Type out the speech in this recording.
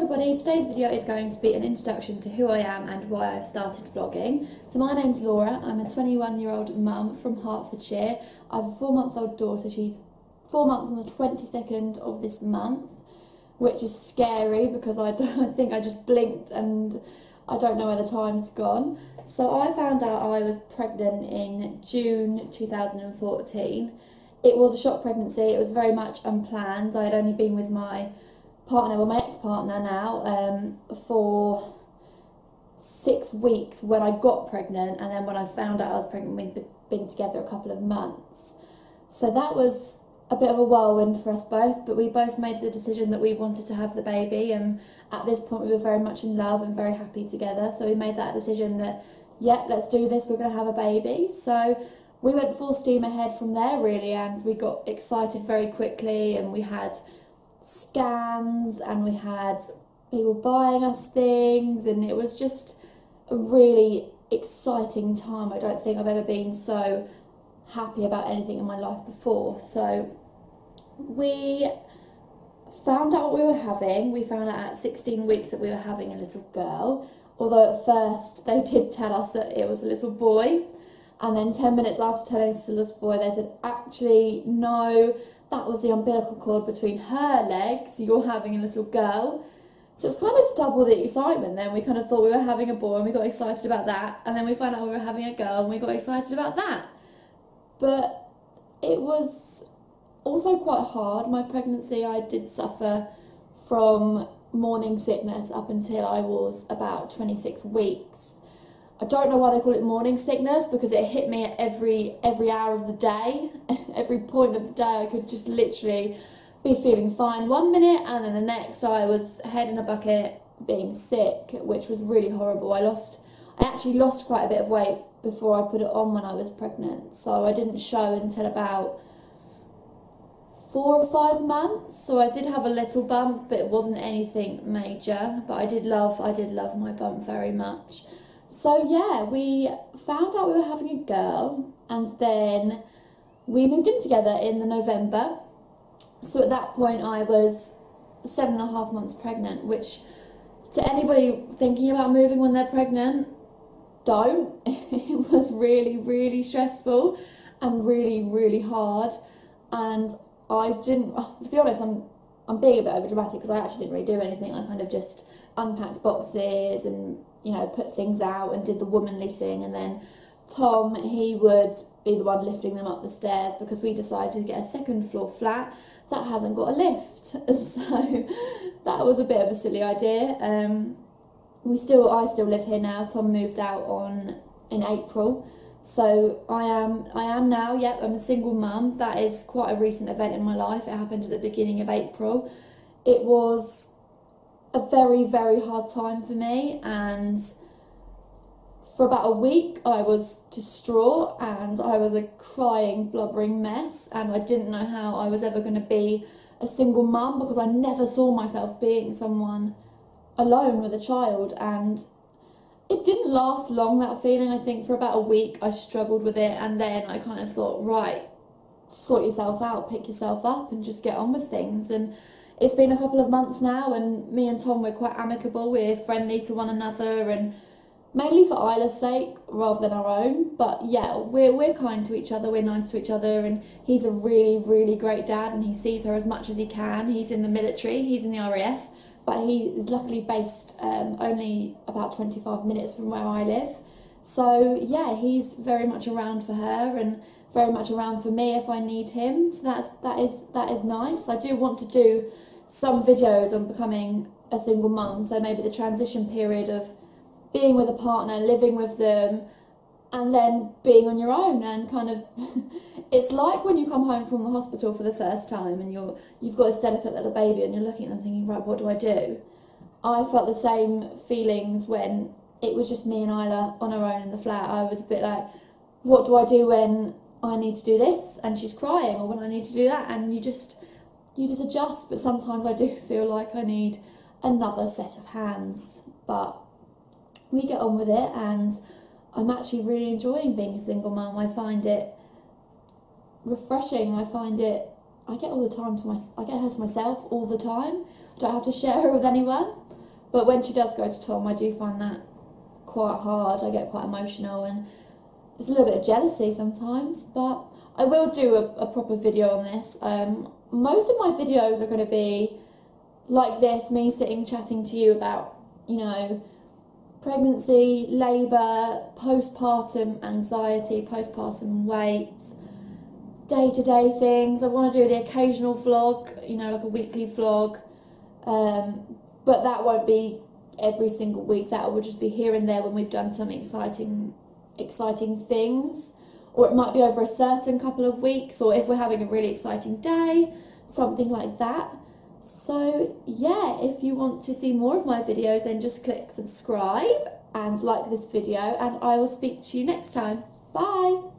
everybody, today's video is going to be an introduction to who I am and why I've started vlogging. So my name's Laura, I'm a 21-year-old mum from Hertfordshire. I have a 4-month-old daughter, she's 4 months on the 22nd of this month, which is scary because I think I just blinked and I don't know where the time's gone. So I found out I was pregnant in June 2014. It was a shock pregnancy, it was very much unplanned. I had only been with my partner, well my ex-partner now, for 6 weeks when I got pregnant, and then when I found out I was pregnant we'd been together a couple of months. So that was a bit of a whirlwind for us both, but we both made the decision that we wanted to have the baby, and at this point we were very much in love and very happy together, so we made that decision that, yeah, let's do this, we're going to have a baby. So we went full steam ahead from there really, and we got excited very quickly, and we had scans and we had people buying us things, and it was just a really exciting time. I don't think I've ever been so happy about anything in my life before. So we found out what we were having. We found out at 16 weeks that we were having a little girl, although at first they did tell us that it was a little boy, and then 10 minutes after telling us it was a little boy they said, actually no, that was the umbilical cord between her legs, you're having a little girl. So it's kind of double the excitement then. We kind of thought we were having a boy and we got excited about that, and then we found out we were having a girl and we got excited about that. But it was also quite hard, my pregnancy. I did suffer from morning sickness up until I was about 26 weeks. I don't know why they call it morning sickness, because it hit me at every hour of the day. Every point of the day I could just literally be feeling fine one minute, and then the next I was head in a bucket being sick, which was really horrible. I actually lost quite a bit of weight before I put it on when I was pregnant, so I didn't show until about 4 or 5 months. So I did have a little bump, but it wasn't anything major, but I did love my bump very much. So yeah, we found out we were having a girl, and then we moved in together in the November. So at that point I was 7.5 months pregnant, which to anybody thinking about moving when they're pregnant, don't. It was really, really stressful and really, really hard, and I didn't, to be honest, I'm being a bit over dramatic because I actually didn't really do anything. I kind of just unpacked boxes and, you know, put things out and did the womanly thing, and then Tom, he would be the one lifting them up the stairs because we decided to get a 2nd floor flat that hasn't got a lift. So that was a bit of a silly idea. I still live here now. Tom moved out in April. So I am now, yep, I'm a single mum. That is quite a recent event in my life. It happened at the beginning of April. It was a very, very hard time for me, and for about a week I was distraught and I was a crying, blubbering mess, and I didn't know how I was ever going to be a single mum because I never saw myself being someone alone with a child. And it didn't last long, that feeling. I think for about a week I struggled with it, and then I kind of thought, right, sort yourself out, pick yourself up and just get on with things. And it's been a couple of months now, and me and Tom, we're quite amicable, we're friendly to one another, and mainly for Isla's sake rather than our own. But yeah, we're kind to each other, we're nice to each other, and he's a really, really great dad, and he sees her as much as he can. He's in the military, he's in the RAF, but he is luckily based only about 25 minutes from where I live. So yeah, he's very much around for her and very much around for me if I need him. So that is nice. I do want to do some videos on becoming a single mum, so maybe the transition period of being with a partner, living with them, and then being on your own, and kind of it's like when you come home from the hospital for the first time and you've got this delicate little baby and you're looking at them thinking, right, what do I do? I felt the same feelings when it was just me and Isla on our own in the flat. I was a bit like, what do I do when I need to do this and she's crying, or when I need to do that? And you just adjust. But sometimes I do feel like I need another set of hands, but we get on with it, and I'm actually really enjoying being a single mum. I find it refreshing. I get all the time I get her to myself all the time. I don't have to share her with anyone. But when she does go to Tom, I do find that quite hard. I get quite emotional, and it's a little bit of jealousy sometimes, but I will do a proper video on this. Most of my videos are going to be like this, me sitting chatting to you about, you know, pregnancy, labour, postpartum anxiety, postpartum weight, day-to-day things. I want to do the occasional vlog, you know, like a weekly vlog, but that won't be every single week. That will just be here and there when we've done some exciting things, or it might be over a certain couple of weeks, or if we're having a really exciting day, something like that. So yeah, if you want to see more of my videos, then just click subscribe and like this video, and I will speak to you next time. Bye!